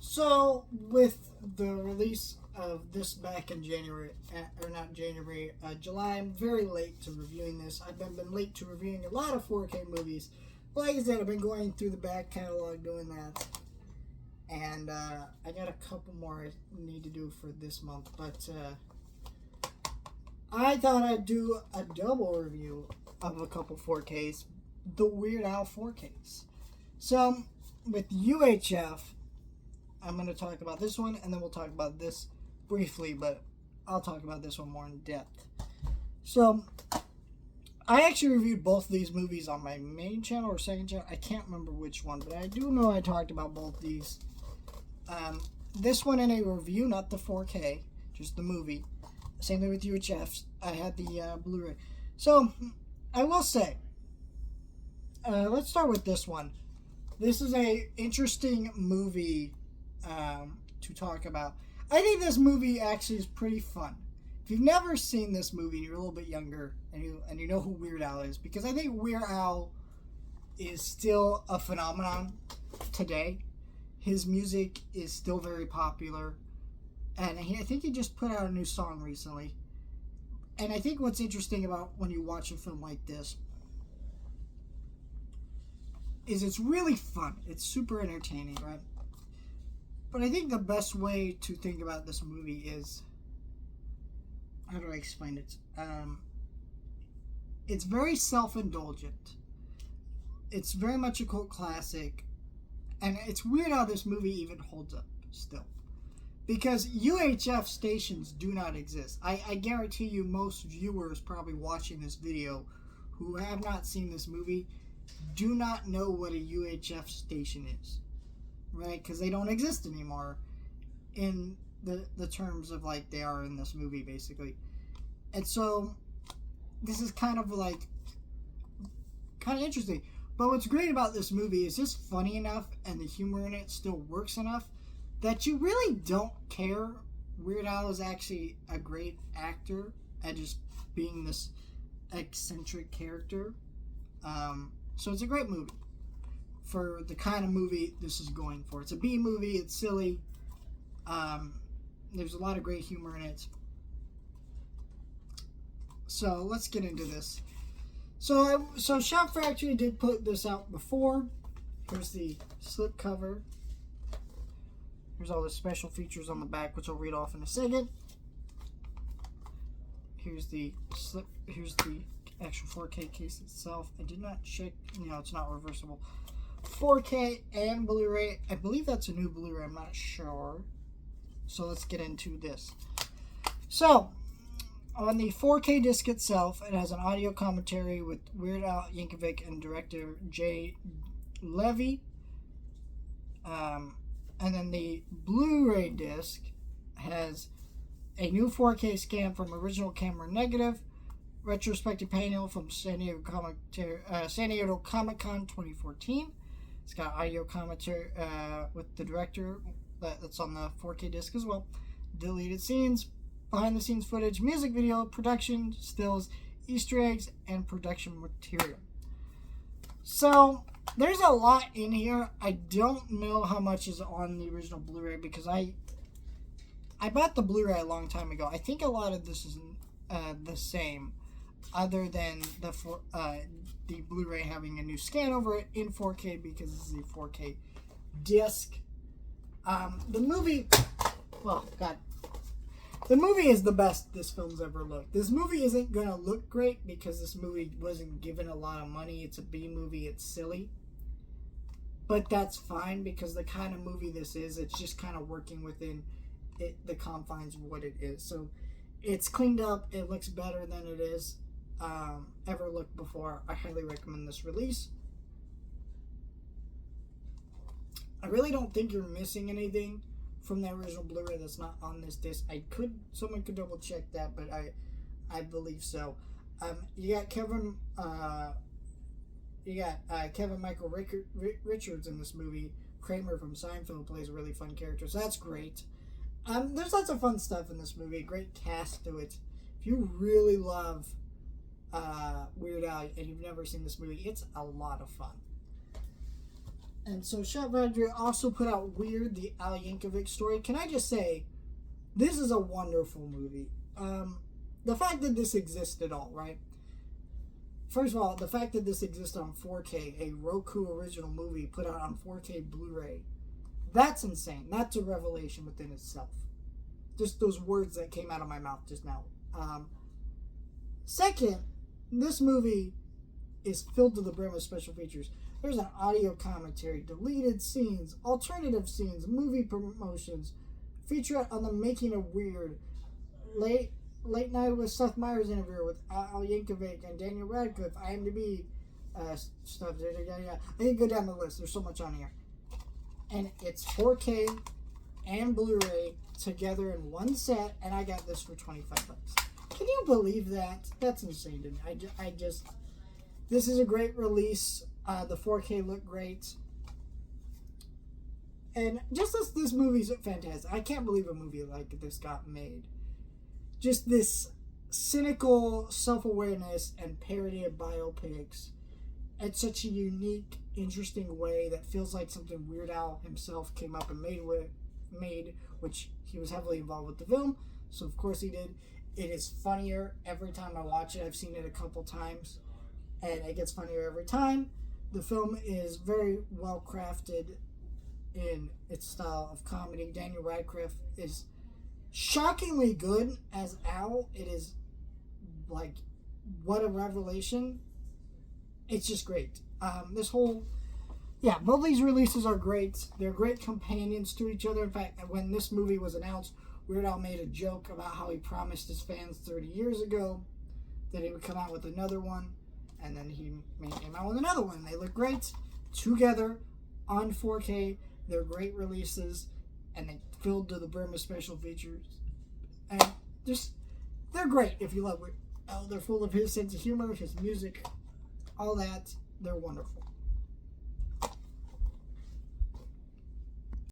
So, with the release of this back in January, or not January, July, I'm very late to reviewing this. I've been late to reviewing a lot of 4K movies. Like I said, I've been going through the back catalog doing that. And I got a couple more I need to do for this month. But I thought I'd do a double review of a couple 4Ks. The Weird Al 4Ks. So, with UHF, I'm going to talk about this one, and then we'll talk about this briefly, but I'll talk about this one more in depth. So, I actually reviewed both of these movies on my main channel or second channel. I can't remember which one, but I do know I talked about both these. This one in a review, not the 4K, just the movie. Same thing with UHF. I had the Blu-ray. So, I will say, let's start with this one. This is a interesting movie to talk about. I think this movie actually is pretty fun. If you've never seen this movie and you're a little bit younger and you know who Weird Al is, because I think Weird Al is still a phenomenon today. His music is still very popular, and I think he just put out a new song recently. And I think what's interesting about when you watch a film like this is it's really fun. It's super entertaining, right? But I think the best way to think about this movie is, how do I explain it? It's very self-indulgent. It's very much a cult classic. And it's weird how this movie even holds up still. Because UHF stations do not exist. I guarantee you most viewers probably watching this video who have not seen this movie do not know what a UHF station is. Right? Because they don't exist anymore in the terms of like they are in this movie, basically. And so this is kind of interesting. But what's great about this movie is just funny enough and the humor in it still works enough that you really don't care. Weird Al is actually a great actor at just being this eccentric character. So it's a great movie for the kind of movie this is going for. It's a B movie. It's silly. There's a lot of great humor in it. So let's get into this. So Shout Factory did put this out before. Here's the slip cover. Here's all the special features on the back, which I'll read off in a second. Here's the slip. Here's the actual 4K case itself. I did not check. It's not reversible. 4K and Blu-ray. I believe that's a new Blu-ray. I'm not sure. So let's get into this. So, on the 4K disc itself, it has an audio commentary with Weird Al Yankovic and director Jay Levy. And then the Blu-ray disc has a new 4K scan from original camera negative, retrospective panel from San Diego Comic-Con 2014. It's got audio commentary with the director that's on the 4K disc as well. Deleted scenes, behind-the-scenes footage, music video, production, stills, Easter eggs, and production material. So, there's a lot in here. I don't know how much is on the original Blu-ray because I bought the Blu-ray a long time ago. I think a lot of this is the same, other than the Blu-ray having a new scan over it in 4K because this is a 4K disc. The movie is the best this film's ever looked. This movie isn't going to look great because this movie wasn't given a lot of money. It's a B movie. It's silly. But that's fine because the kind of movie this is, it's just kind of working within the confines of what it is. So it's cleaned up. It looks better than it is ever looked before. I highly recommend this release. I really don't think you're missing anything from the original Blu-ray that's not on this disc. Someone could double check that, but I believe so. You got Kevin Michael Richards in this movie. Kramer from Seinfeld plays a really fun character, so that's great. There's lots of fun stuff in this movie. Great cast to it. If you really love Weird Al and you've never seen this movie, it's a lot of fun. And so Chef Vedra also put out Werid, the Al Yankovic story. Can I just say, this is a wonderful movie. The fact that this exists at all, right? First of all, the fact that this exists on 4K, a Roku original movie put out on 4K Blu-ray, that's insane. That's a revelation within itself. Just those words that came out of my mouth just now. Second, this movie is filled to the brim with special features. There's an audio commentary, deleted scenes, alternative scenes, movie promotions, featurette on the making of Werid, late night with Seth Meyers interview with Al Yankovic and Daniel Radcliffe, IMDb stuff. I can go down the list. There's so much on here. And it's 4K and Blu-ray together in one set, and I got this for $25. Can you believe that? That's insane to me. I just this is a great release. The 4K looked great. And just this movie's fantastic. I can't believe a movie like this got made. Just this cynical self-awareness and parody of biopics in such a unique, interesting way that feels like something Weird Al himself came up and made, which he was heavily involved with the film, so of course he did. It is funnier every time I watch it. I've seen it a couple times, and it gets funnier every time. The film is very well crafted in its style of comedy. Daniel Radcliffe is shockingly good as Al. It is like, what a revelation. It's just great. Both these releases are great. They're great companions to each other. In fact, when this movie was announced, Weird Al made a joke about how he promised his fans 30 years ago that he would come out with another one, and then he came out with another one. They look great together on 4K. They're great releases, and they filled to the brim with special features. And they're great if you love Weird Al. They're full of his sense of humor, his music, all that. They're wonderful.